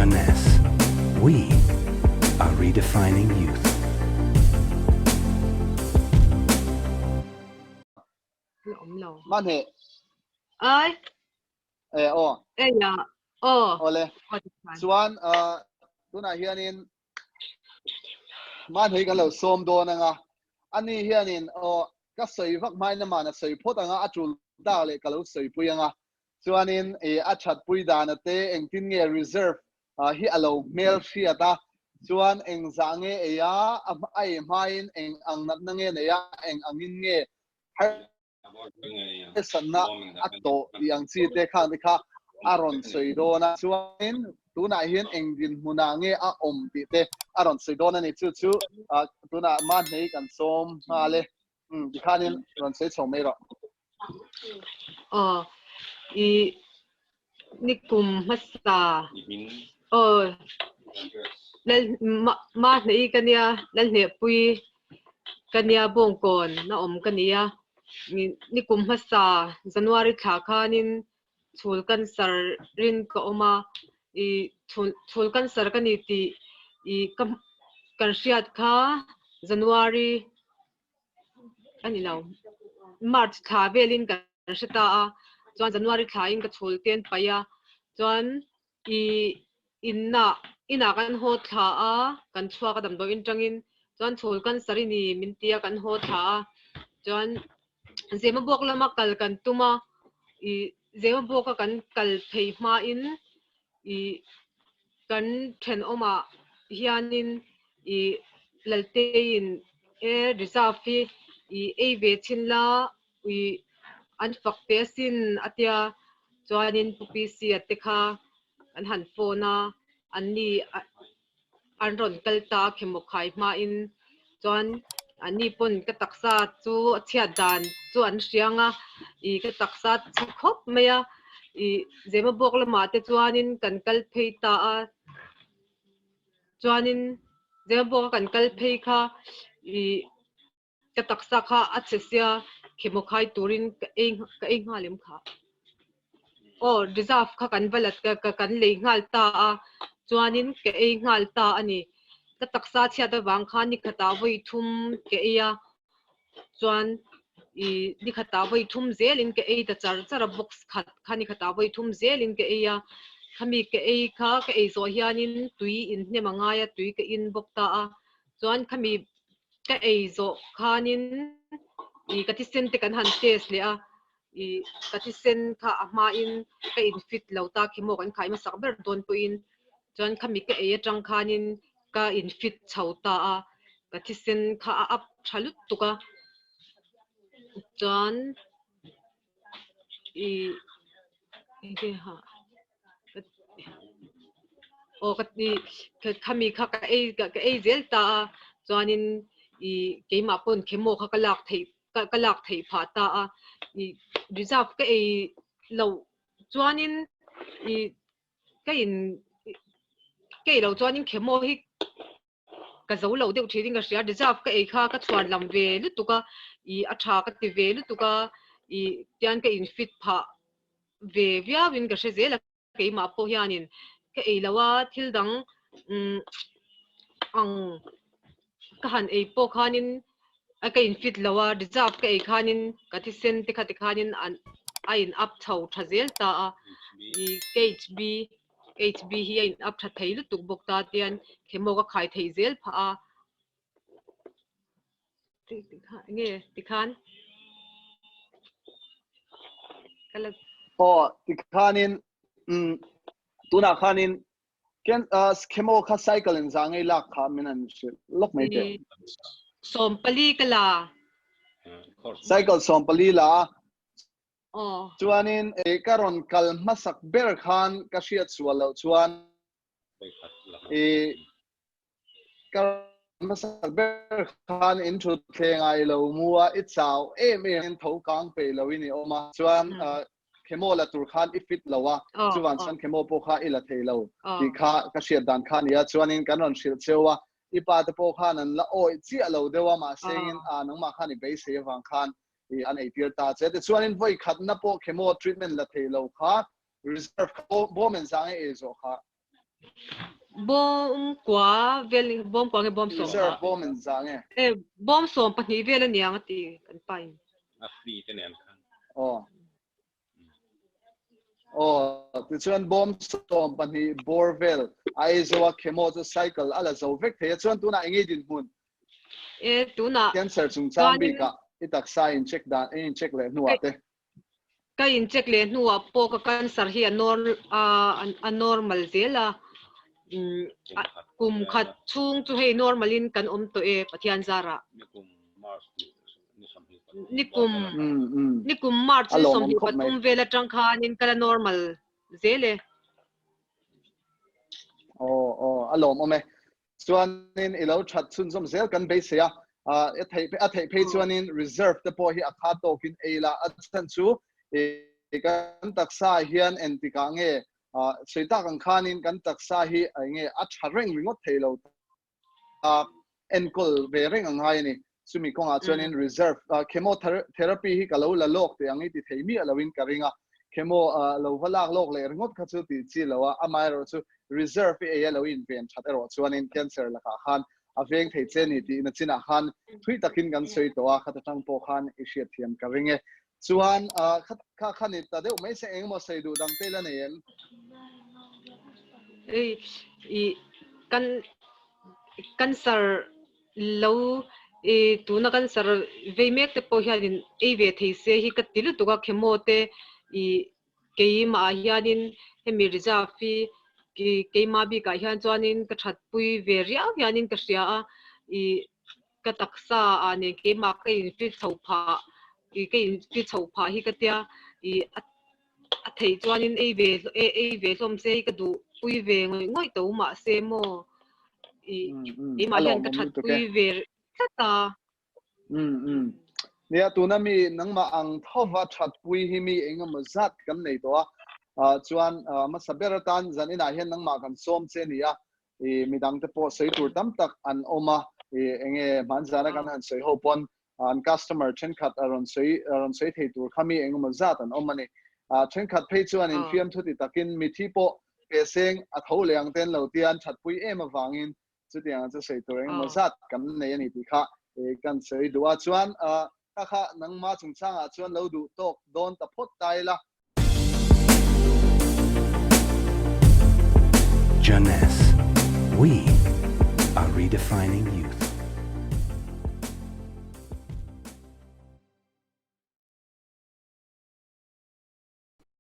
finesse. We are redefining youth. Mane. Ai. Oh. Ya. Oh. Ole. Suan tuna hianin mane kalau som do na nga. Ani hianin ka sei vak mai na mana sei phot anga atul da le kalau sei pui anga. Suanin achat pui da na te engtin nge reserve hi alo mel fiata. Suan eng zange ya ai main eng ang nat na nge ne ya eng angin nge sanna ato yang chi te khang te kha aron soido na chuan tuna hian engdin munange a ti te aron soido na ni chu tuna man nei kan som ale dikhanin ron sei chomei ro i nikum hasta lal ma nei kania lal ne pui kania bongkon na kania nikum hasta January thakhanin Chhul kan sar rin ka oma I Chhul kan sar kani ti I kan riat kha January ani law March tha velin kan shita a chuan January tha in ka Chhul ten paya chuan ina kan ho tha a kan chua ka dam do in tangin chuan Chhul kan sari ni mintia kan ho tha chuan zema bok lama kal kan tuma zema boka kan kal phei ma in kan then oma hianin lalte in reserve ve chinla an fak pesin atia chuanin pupisi atekha an han phona anni an ron kalta khemokhai ma in chuan ani pon ka taksa chu achia dan chu an hrianga ka taksa khop maya zema bokla mate chuanin kan kal phei ta a chuanin zema bok kan kal phei kha ka taksa kha achesia khemokhai turin ka ei ngalem kha reserve kha kan balat ka kan lei ngal ta a chuanin ka ei ngal ta ani ka taksa chhia da wang kha ni khata voi thum ke ya chuan ni khata voi thum zelin ke ei ta char box khat khani khata voi thum zelin ke ya khami ke ei kha ke ei zo hianin tui in hne manga ya tui ke in bok ta a chuan khami ke ei zo khanin ka ti sen te kan han test le a ka ti sen kha ama in ka in fit lo ta khimo kan khai ma sak ber don pu in chuan khami ke ei atang khanin ka in fit chhauta a ka ti sen kha up thalut tuka chuan ke ha ka khami kha ka ei zel ta chuanin keima pon khemo kha ka lak thei pha ta a reserve ka ei lo chuanin ka in ke lo chuanin khemo hi ka zo lo deuh thiding ka ria reserve ka ei kha ka chuan lam ve lutuka atha ka ti ve lutuka tian ka in fit pha ve viawin ka shezela keima po hianin ka ei lawa thil dang ang ka han ei po khanin ka in fit lawa reserve ka ei khanin ka thi sen te khati khanin an in up chho thazel ta a HB hi in up tha thei lutuk bok ta tian khemo ka khai thei zel pha a nge tikhan kala tikhanin tuna khanin ken schemo kha cycle in zangai la kha minan lok mai te sompali kala cycle sompali la chuanin karon kal masak ber khan ka hriat chualo chuan masak ber khan in thu thengai lo mua I chaw in tho kang pe lo ini oma chuan khemo la tur khan ifit lawa chuan san khemo po kha ila theilo ti kha ka hriat dan khan ya chuanin kan ron hriat chewa ipa te po khan an la oi chi alo dewa ma sengin nang ma khan I be se wang khan an ei tir ta che te chuanin voi khat na po chemo treatment la theilo kha reserve bo men sang e zo kha bom kwa vel bom kwa bom som reserve bom in zang bom som pani vel ani ang ti kan pai a free te nen khan ti chuan bom som pani borvel ai zo khemo zo cycle ala zo vek the chuan tuna engi din mun tu na cancer chung chang bi ka itak sa in check dan in check le nuwa te ka in check le nuwa po ka cancer hi a normal zela kum khat chung chu hei normalin kan to pathian zara nikum march som hi patum vela tang khan in kala normal zele alom ome chuan in ilo that chun som zel kan be se a thei pe chuan in reserve te po hi a kha to kin eila a chan chu kan taksa hian entika nge seita kan khanin kan taksa hi nge a thareng ringot theilo enkol ve reng angai ni sumi konga chuan in reserve chemotherapy hi kalo la lok te angi ti theimi alawin karinga chemo lo walak lok le ringot kha chu ti chi lawa amai ro chu reserve e alawin pen that ero chuan in cancer la khan aveng thei chen ni ti na china khan thui takin kan soi to a khat tang po khan isia thiam karinge chuan kha khani ta de mai se eng mo sei du dang te la nen i kan cancer lo tu na cancer ve mek te po hianin ve thei se hi ka tilu tu ka chemo te ke ma hianin hemi reserve fi ke ma bi ka hian chuanin ka that pui ve ria hianin ka ria ka taksa ane ke ma ka in fi chopha ke in fi chopha hi ka tia a thei chuanin ve som se ka du pui ve ngoi to ma se mo ma hian ka that pui ve ta nia tuna mi nangma ang thowa that pui hi mi engam zat kan nei to chuan ma saberatan zan ina hian nangma kan som che nia midang te po sei tur tam tak an oma enge manjana kan han sei hopon an customer chen khat aron sei thei tur khami engam zat an oma ni chen khat phei chuan in fiam thuti takin mi thi po pe seng a tho leang ten lo tian that pui em awangin chu tiang chu sei tur engam zat kan nei ani ti kha kan sei duwa chuan kha nangma chungchang a chuan lo du tok don ta phot tai la Jeunesse, we are redefining youth.